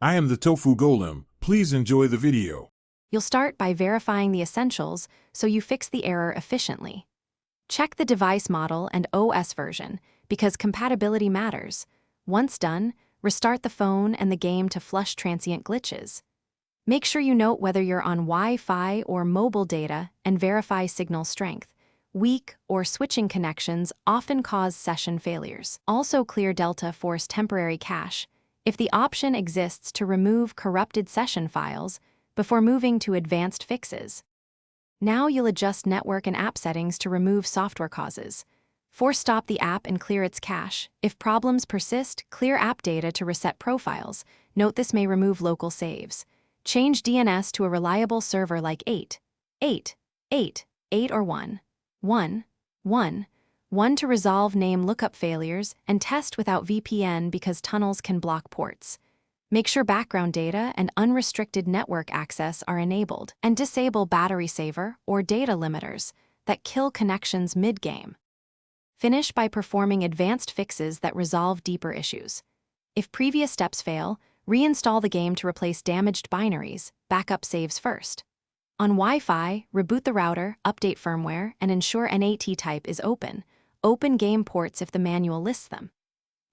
I am the Tofu Golem. Please enjoy the video. You'll start by verifying the essentials so you fix the error efficiently. Check the device model and OS version because compatibility matters. Once done, restart the phone and the game to flush transient glitches. Make sure you note whether you're on Wi-Fi or mobile data and verify signal strength. Weak or switching connections often cause session failures. Also clear Delta Force temporary cache if the option exists to remove corrupted session files before moving to advanced fixes. Now you'll adjust network and app settings to remove software causes. Force stop the app and clear its cache. If problems persist, clear app data to reset profiles. Note this may remove local saves. Change DNS to a reliable server like 8 or 1 to resolve name lookup failures and test without VPN because tunnels can block ports. Make sure background data and unrestricted network access are enabled, and disable battery saver or data limiters that kill connections mid-game. Finish by performing advanced fixes that resolve deeper issues. If previous steps fail, reinstall the game to replace damaged binaries, backup saves first. On Wi-Fi, reboot the router, update firmware, and ensure NAT type is open. Open game ports if the manual lists them.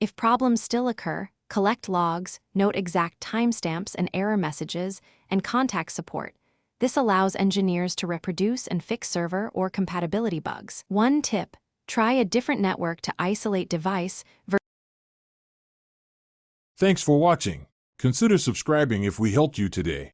If problems still occur, collect logs, note exact timestamps and error messages, and contact support. This allows engineers to reproduce and fix server or compatibility bugs. One tip: try a different network to isolate device. Thanks for watching. Consider subscribing if we helped you today.